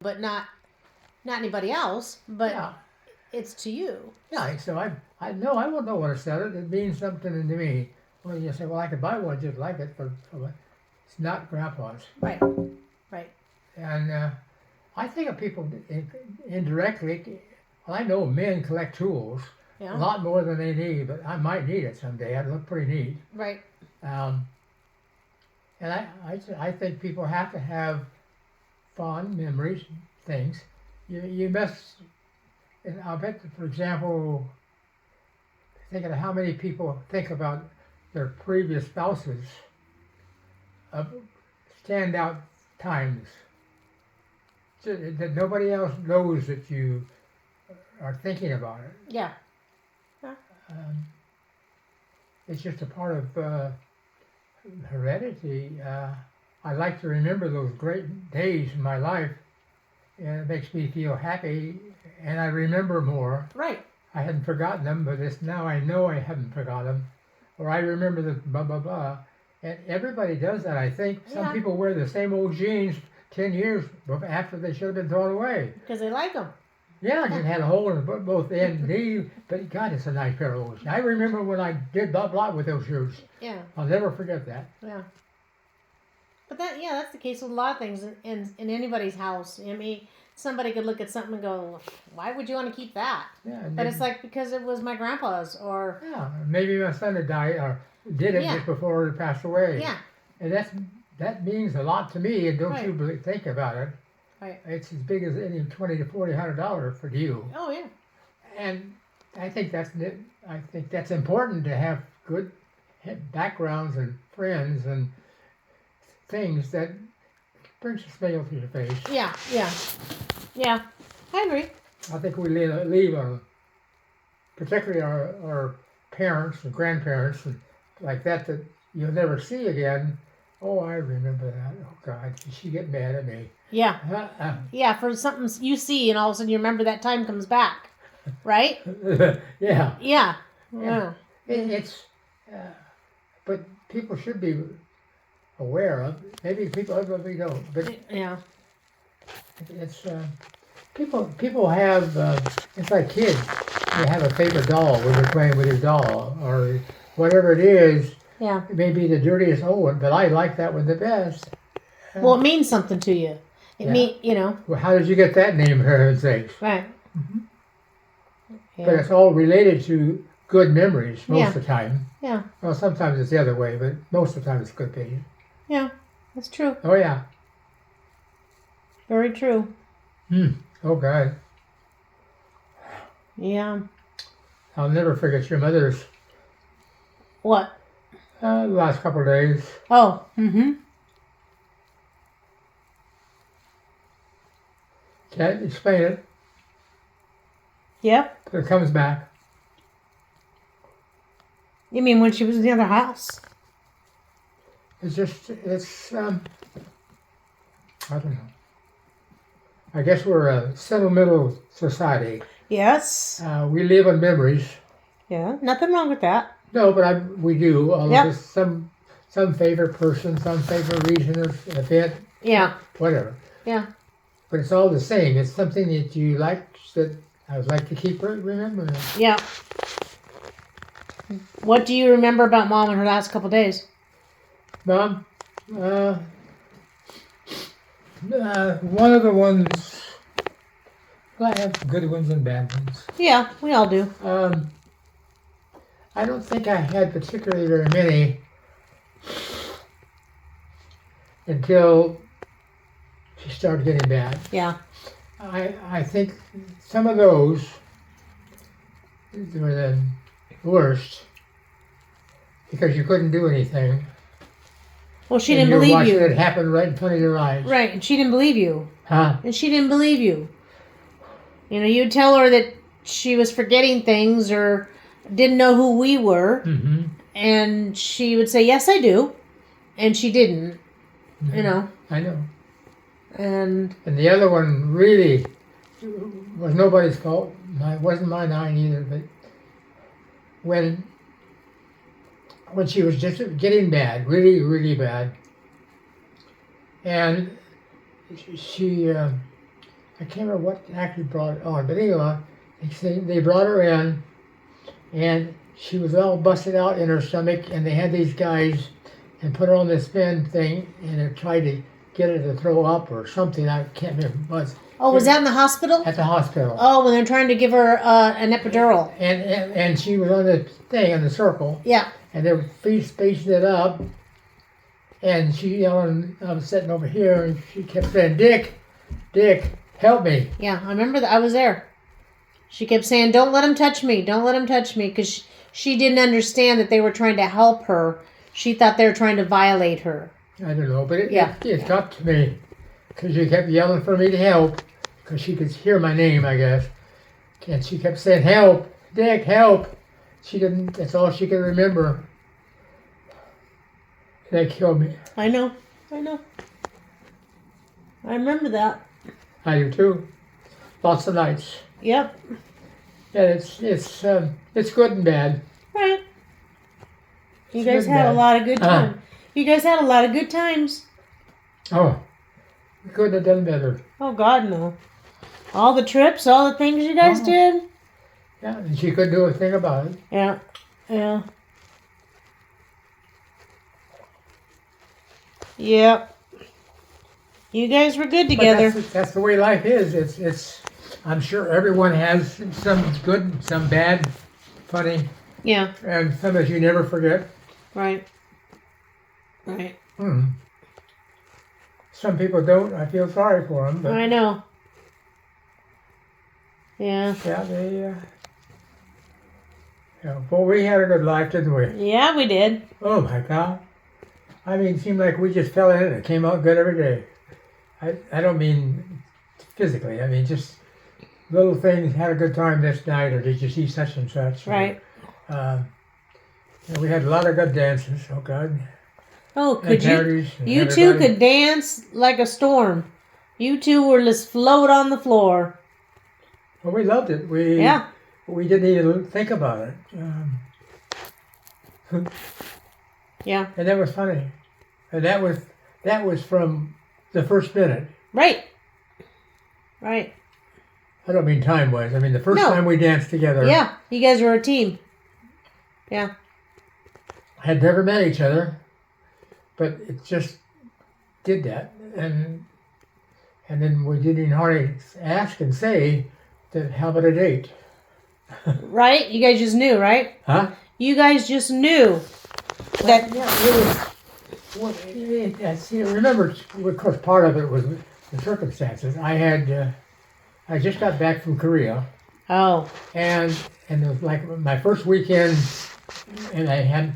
but not anybody else. But Yeah. it's to you. Yeah, so I know I won't know what it said. It means something to me. Well, you say, well, I could buy one just like it, but it's not Grandpa's. Right. Right. And I think of people indirectly. Well, I know men collect tools a Yeah. lot more than they need, but I might need it someday. It'd look pretty neat. Right. Um, and I think people have to have fond memories, things. You must, and I'll bet, for example, thinking of how many people think about their previous spouses of standout times so that nobody else knows that you are thinking about it. Yeah. Yeah. It's just a part of heredity. I like to remember those great days in my life, and it makes me feel happy, and I remember more. Right. I hadn't forgotten them, but it's now I know I haven't forgotten them, or I remember the blah blah blah. And everybody does that. I think some Yeah. people wear the same old jeans 10 years after they should have been thrown away. Because they like them. Yeah, it just had a hole in both end and knee, but God, it's a nice pair of those. I remember when I did blah blah with those shoes. Yeah. I'll never forget that. Yeah. But that's the case with a lot of things in anybody's house. I mean, somebody could look at something and go, "Why would you want to keep that?" Yeah, But it's like because it was my grandpa's, or yeah, maybe my son had died or did it Yeah. just before he passed away. yeah, And that means a lot to me. And don't Right. you think about it? right. It's as big as any $20 to $100 for you. Oh yeah, And I think that's important to have good backgrounds and friends and things that brings a smile to your face. yeah, yeah, yeah. I agree. I think we leave on, particularly our parents and grandparents and like that you'll never see again. Oh, I remember that. Oh God, did she get mad at me? Yeah, yeah. For something you see, and all of a sudden you remember that time comes back, right? Yeah. Yeah, yeah, It's, but people should be aware of. Maybe people don't, but yeah, it's people have. It's like kids. They have a favorite doll when they're playing with your doll or whatever it is. yeah. It may be the dirtiest old one, but I like that one the best. Well, it means something to you. It Yeah. Well, how did you get that name, for heaven's sakes? Right. But Yeah. it's all related to good memories most Yeah. of the time. Yeah. Well, sometimes it's the other way, but most of the time it's good things. Yeah. That's true. Oh yeah. Very true. Oh God. Yeah. I'll never forget your mother's What? last couple of days. Oh. Mm-hmm. Can't explain it, Yep. but it comes back. You mean when she was in the other house? It's I don't know. I guess we're a sentimental society. Yes. We live on memories. Yeah. Nothing wrong with that. No, but we do. All Yep. of us, some favorite person, some favorite region or event, Yeah. whatever. Yeah. But it's all the same. It's something that you like that I would like to keep remembering. Yeah. What do you remember about Mom in her last couple days? Mom, one of the ones, well, I have good ones and bad ones. Yeah, we all do. I don't think I had particularly very many until she started getting bad. Yeah. I think some of those were the worst because you couldn't do anything. Well, she and didn't you're believe watching you. it happen right in front of your eyes. Right, and she didn't believe you. Huh? And she didn't believe you. You know, you'd tell her that she was forgetting things or didn't know who we were, Mm-hmm. and she would say, "Yes, I do," and she didn't. Mm-hmm. You know. I know. And the other one really was nobody's fault. It wasn't mine either. But when she was just getting bad, really, really bad, and she I can't remember what actually brought it on, but anyway, they brought her in, and she was all busted out in her stomach, and they had these guys and put her on this spin thing, and they tried to get her to throw up or something. I can't remember what it was. Oh, was that in the hospital? At the hospital. Oh, when they're trying to give her an epidural. And she was on the thing, on the circle. Yeah. And they were spacing it up. And she, I was sitting over here, and she kept saying, Dick, help me. Yeah, I remember that. I was there. She kept saying, don't let him touch me. Don't let him touch me. Because she didn't understand that they were trying to help her. She thought they were trying to violate her. I don't know, but it got to me. Because she kept yelling for me to help. Because she could hear my name, I guess. And she kept saying, help, Dick, help. She didn't, that's all she could remember. That killed me. I know. I remember that. I do too. Lots of nights. Yep. And it's good and bad. Right. You guys had a lot of good times. You guys had a lot of good times. Oh, we couldn't have done better. Oh God, no. All the trips, all the things you guys did. Yeah, and she couldn't do a thing about it. Yeah. Yep. You guys were good together. But that's the way life is. It's. I'm sure everyone has some good, some bad, funny. Yeah. And some that you never forget. Right. Some people don't. I feel sorry for them. But I know. Yeah. Yeah, they. Well, we had a good life, didn't we? Yeah, we did. Oh my God. I mean, it seemed like we just fell in it and it came out good every day. I don't mean physically. I mean, just little things. Had a good time this night, or did you see such and such? Right. We had a lot of good dances. Oh God. Oh, could you? You two could dance like a storm. You two were just float on the floor. Well, we loved it. We didn't even think about it. Yeah. And that was funny. And that was from the first minute. Right. I don't mean time-wise. I mean the first time we danced together. Yeah, you guys were a team. Yeah. Had never met each other, but it just did that. And then we didn't even hardly ask and say that, how about a date? Right? You guys just knew, right? Huh? You guys just knew that. Yeah, it was. Remember, of course, part of it was the circumstances. I just got back from Korea. Oh. And it was like my first weekend, and I had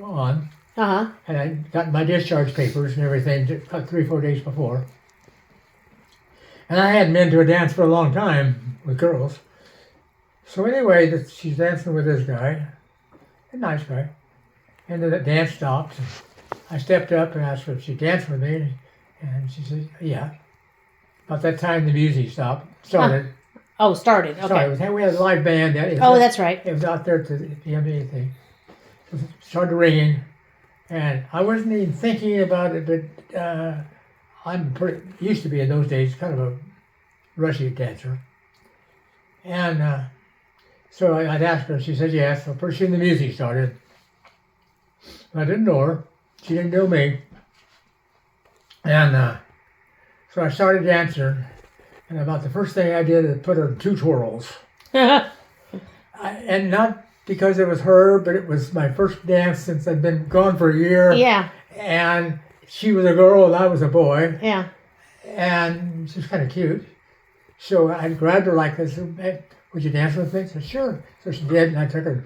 on. Uh-huh. And I got my discharge papers and everything 3-4 days before. And I hadn't been to a dance for a long time with girls. So anyway, she's dancing with this guy, a nice guy. And then the dance stopped. I stepped up and asked her if she'd dance with me. And she said, yeah. About that time, the music started. Oh, started. Okay. We had a live band. That's right. It was out there to the MBA thing. It started ringing. And I wasn't even thinking about it, but I'm used to be in those days kind of a rushy dancer. And so I'd asked her, she said yes. So pretty soon the music started. I didn't know her. She didn't know me. And so I started dancing. And about the first thing I did is put her 2 twirls. And not because it was her, but it was my first dance since I'd been gone for a year. Yeah. And she was a girl and I was a boy. Yeah. And she was kind of cute. So I grabbed her like this. Would you dance with me? I said, sure. So she did, and I took her.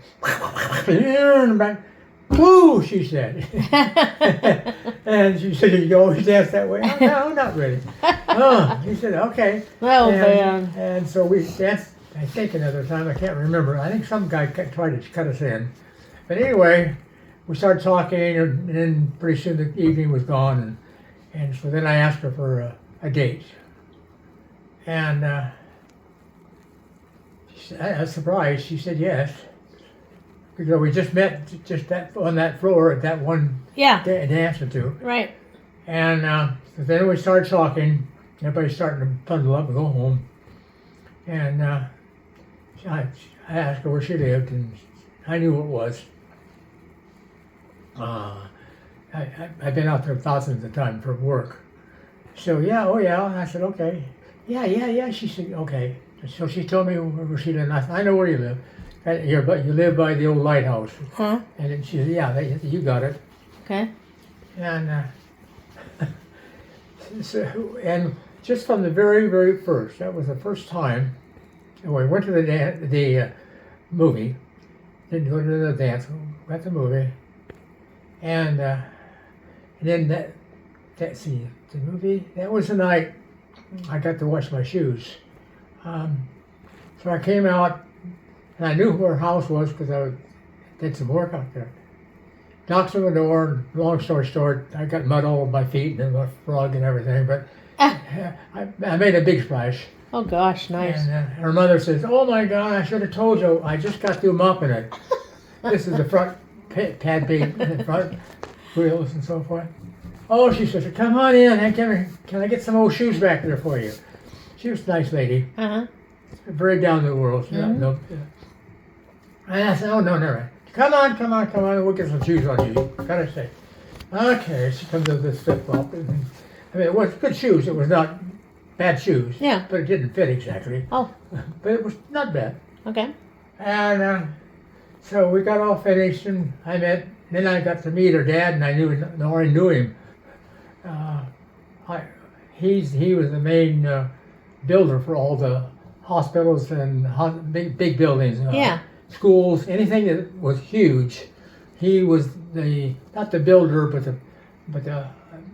And back. Woo, she said. And she said, you always dance that way? Oh, no, not really. Oh, she said, okay. Oh, man. And so we danced, I think, another time. I can't remember. I think some guy tried to cut us in. But anyway, we started talking, and then pretty soon the evening was gone. And so then I asked her for a date. And I was surprised. She said yes. Because we just met on that floor at that one dance or two. Right. And so then we started talking. Everybody's starting to bundle up and go home. And I asked her where she lived, and I knew what it was. I've been out there thousands of times for work. So, yeah, oh yeah. I said, okay. Yeah. She said, okay. So she told me where she lived. I said, I know where you live. But you live by the old lighthouse. Huh? And then she said, yeah, you got it. Okay. And and just from the very, very first, that was the first time, and we went to the movie, didn't go to the dance, we went to the movie, and then the movie, that was the night I got to wash my shoes. So I came out, and I knew where her house was because I did some work out there. Knocked on the door, long story short, I got mud all over my feet and my rug and everything, but I made a big splash. Oh gosh, nice. And her mother says, oh my God, I should have told you, I just got through mopping it. This is the front pad bead, the front wheels and so forth. Oh, she says, come on in, can I get some old shoes back there for you? She was a nice lady. Uh-huh. Very down to the world. And I said, oh, no, never mind. Come on, we'll get some shoes on you. Gotta say. Okay, she comes with this flip-flop. I mean, it was good shoes. It was not bad shoes. Yeah. But it didn't fit exactly. Oh. But it was not bad. Okay. And so we got all finished, and then I got to meet her dad, and I already knew him. He was the main builder for all the hospitals and big buildings. Yeah. Schools, anything that was huge. He was not the builder, but the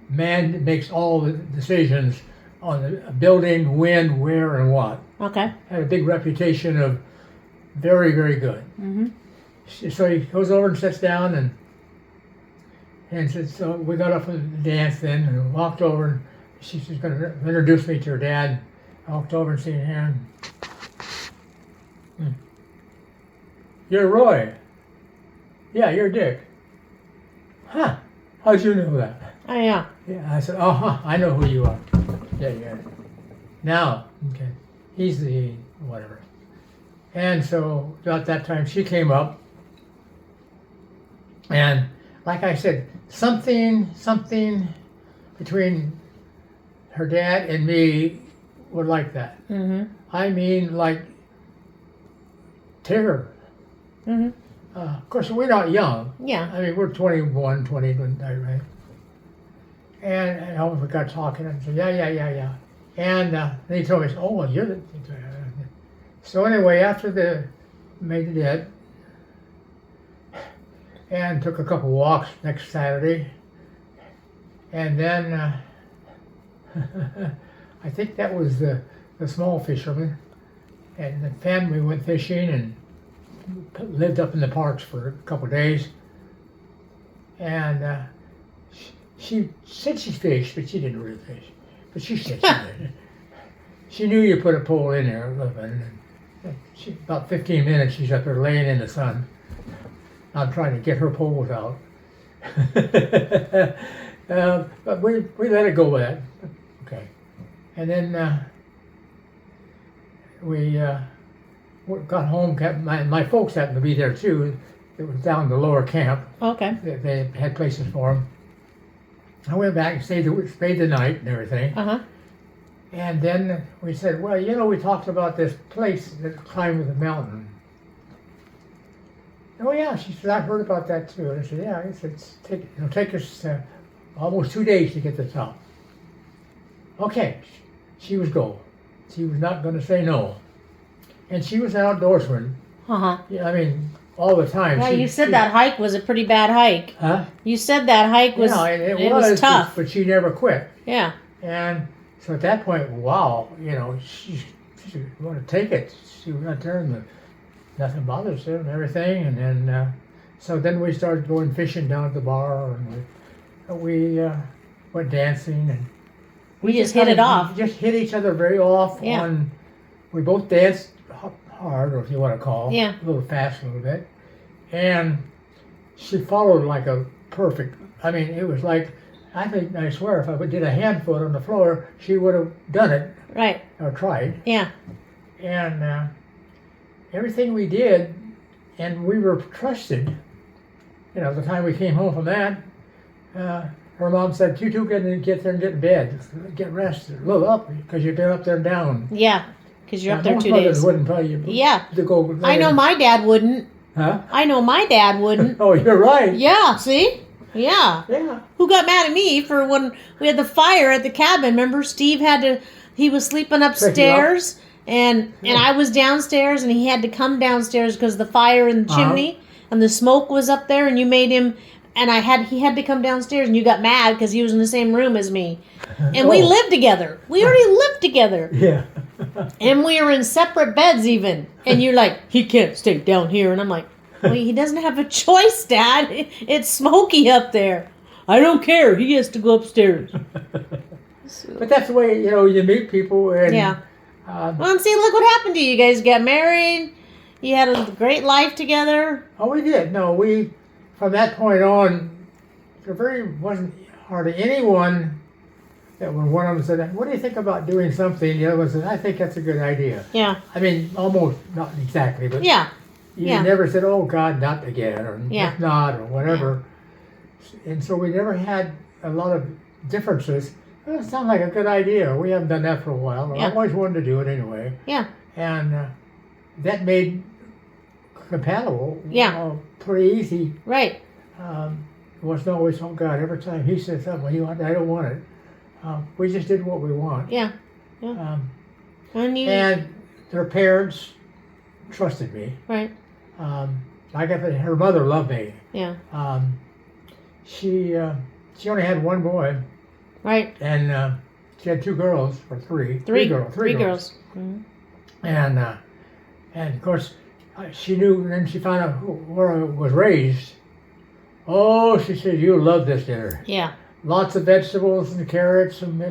man that makes all the decisions on the building, when, where, and what. Okay. Had a big reputation of very, very good. Mm-hmm. So he goes over and sits down and said, so we got up for the dance then and walked over, and she's going to introduce me to her dad. I walked over and said, him. You're Roy. Yeah, you're Dick. Huh? How'd you know that? Oh, yeah. Yeah, I said, oh, I know who you are. Yeah. Now, okay, he's the whatever. And so about that time, she came up, and like I said, something between her dad and me were like that. Mm-hmm. I mean, like terror. Mm-hmm. Of course, we're not young. Yeah. I mean, we're 21, 20, right? And we got talking, and I said, yeah. And then he told me, oh, well, you're the... So anyway, after made the dead, and took a couple walks next Saturday, and then I think that was the small fisherman, and the family went fishing and lived up in the parks for a couple of days, and she said she fished, but she didn't really fish. But she said she did. She knew you put a pole in there, and about 15 minutes she's up there laying in the sun. I'm trying to get her poles out. But we let it go with that. Okay. And then we got home. My folks happened to be there too. It was down the lower camp. Okay. They had places for them. I went back and stayed the night and everything. Uh-huh. And then we said, well, we talked about this place that climbed the mountain. Oh yeah, she said, I've heard about that too. And I said, yeah. It'll take us almost 2 days to get to the top. Okay, she was go. She was not going to say no. And she was an outdoorsman. Uh-huh. Yeah, I mean, all the time. Yeah, you said that hike was a pretty bad hike. Huh? You said that hike was, it was tough. But she never quit. Yeah. And so at that point, wow, she wanted to take it. She was not there, nothing bothers her and everything. And then, so then we started going fishing down at the bar, and we went dancing, and we just hit it off. Just hit each other very off. Yeah. We both danced hard, or if you want to call, yeah, a little fast, a little bit, and she followed like a perfect. I mean, it was like I swear, if I did a hand foot on the floor, she would have done it Right. or tried. Yeah. And everything we did, and we were trusted. You know, the time we came home from that, her mom said, "You two get there and get in bed, get rested, look up because you've been up there and down." Yeah. Because you're Now, up there most 2 mothers days. wouldn't tell you. Yeah. To go. I know my dad wouldn't. Huh? I know my dad wouldn't. Oh, you're right. Yeah, see? Yeah. Yeah. Who got mad at me for when we had the fire at the cabin? Remember, Steve he was sleeping upstairs, and I was downstairs, and he had to come downstairs because of the fire in the chimney, and the smoke was up there, and you made him, and he had to come downstairs, and you got mad because he was in the same room as me. And we lived together. We already lived together. Yeah. And we were in separate beds even. And you're like, he can't stay down here. And I'm like, well, he doesn't have a choice, Dad. It's smoky up there. I don't care. He has to go upstairs. But that's the way, you know, you meet people. And, Yeah. Well, and see, look what happened to you. You guys got married. You had a great life together. Oh, we did. No, from that point on, there wasn't hardly anyone that when one of them said, "What do you think about doing something?" The other one said, "I think that's a good idea." Yeah. I mean, almost, not exactly, but Yeah. you Yeah. never said, "Oh, God, not again," or Yeah. "If not," or whatever. And so we never had a lot of differences. Well, it sounds like a good idea. We haven't done that for a while, but Yeah. I've always wanted to do it anyway. Yeah. And that made compatible Yeah. pretty easy. Right. It wasn't always, "Oh, God," every time he said something, I don't want it. We just did what we want. Yeah. And their parents trusted me. Right. Like her mother loved me. Yeah. She only had one boy, Right. and she had two girls, or three. Three girls. girls. Mhm. And of course, she knew, and then she found out where I was raised. Oh, she said, "You'll love this dinner. Yeah. Lots of vegetables and carrots and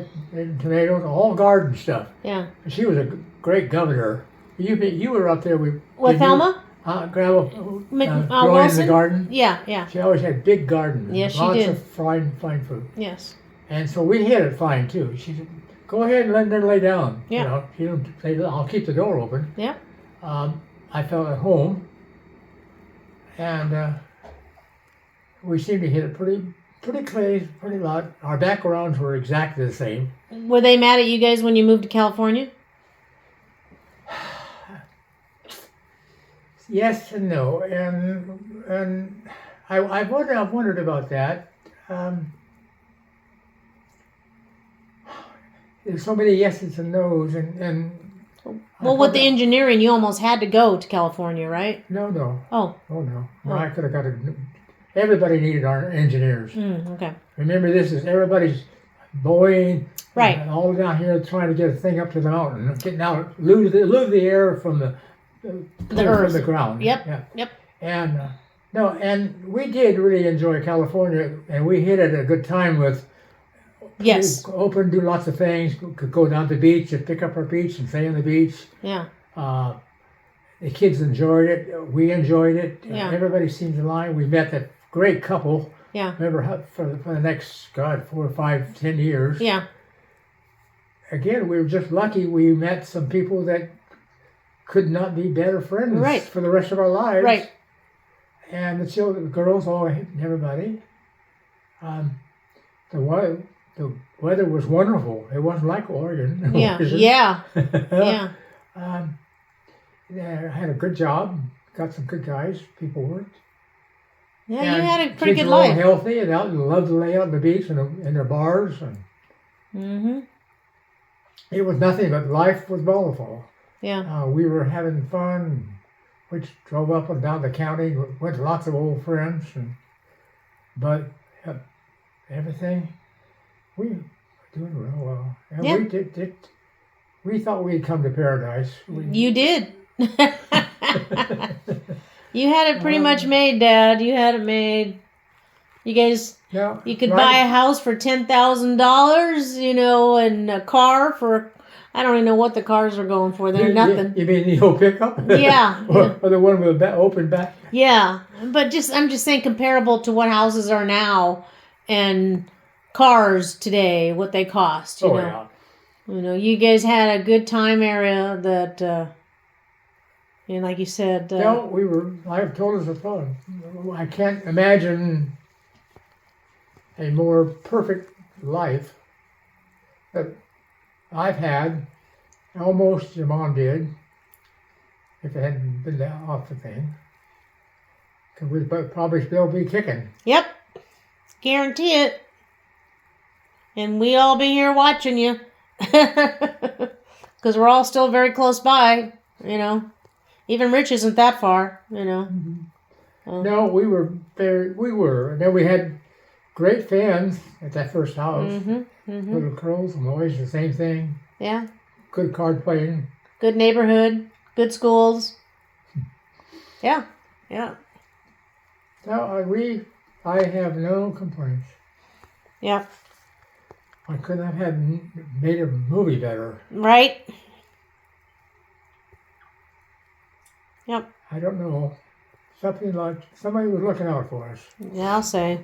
tomatoes, all garden stuff." Yeah. And she was a great governor. You were up there with Thelma? Grandma growing in the Wilson? garden. Yeah. Yeah. She always had big gardens. Yes, she lots did. of fine food. Yes. And so we hit it fine too. She said, "Go ahead and let them lay down." Yeah. You know, she didn't say, "I'll keep the door open." Yeah. I felt at home, and we seemed to hit it pretty lot. Our backgrounds were exactly the same. Were they mad at you guys when you moved to California? Yes and no, and I've wondered about that. There's so many yeses and nos, and Well, with the engineering, you almost had to go to California, right? No. Oh. Oh no. I could have got everybody needed our engineers. Okay. Remember, everybody's Boeing. Right. All down here trying to get a thing up to the mountain, getting out, lose the air from the earth. from the ground. Yep. Yeah. Yep. And no, and we did really enjoy California, and we hit it at a good time with. Yes. Open, do lots of things. Could go down to the beach and pick up our beach and stay on the beach. Yeah. The kids enjoyed it. We enjoyed it. Yeah. Everybody seemed to like. We met that great couple. Yeah. Remember for the next 4 or 5, 10 years. Yeah. Again, we were just lucky. We met some people that could not be better friends Right. for the rest of our lives. Right. And the children, the girls, everybody. The weather was wonderful. It wasn't like Oregon. Yeah. Yeah. Yeah. Yeah, I had a good job. Got some good guys. People worked. Yeah, And you had a pretty kids good were all life. healthy and out and loved to lay out on the beach and in their bars. And it was nothing but life was bountiful. Yeah. We were having fun. We drove up and down the county. Went to lots of old friends. But everything, we were doing real well. And Yeah. we thought we'd come to paradise. You did. You had it pretty much made, Dad. You had it made. You guys, Yeah, you could buy a house for $10,000, and a car for, I don't even know what the cars are going for. They're nothing. You mean the old pickup? Yeah. Or the one with the open back? Yeah, but I'm just saying comparable to what houses are now and cars today, what they cost. You know, yeah. you know, you guys had a good time area that, and like you said, I've told us before, I can't imagine a more perfect life that I've had, almost your mom did, if it hadn't been that off the thing. Because we'd probably still be kicking. Yep, guarantee it. And we all be here watching you. Because we're all still very close by, you know. Even Rich isn't that far, you know. Mm-hmm. No, we were. And then we had great fans at that first house. Little Curls and always the same thing. Yeah. Good card playing. Good neighborhood. Good schools. Yeah. Yeah. No, I have no complaints. Yeah. I couldn't have made a movie better. Right. Yep. I don't know. Something like somebody was looking out for us. Yeah, I'll say.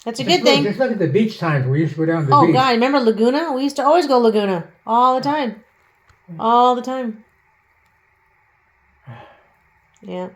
That's a good thing. Just look at the beach times we used to go down to the beach. Oh, God, remember Laguna? We used to always go Laguna. All the time. All the time. Yeah.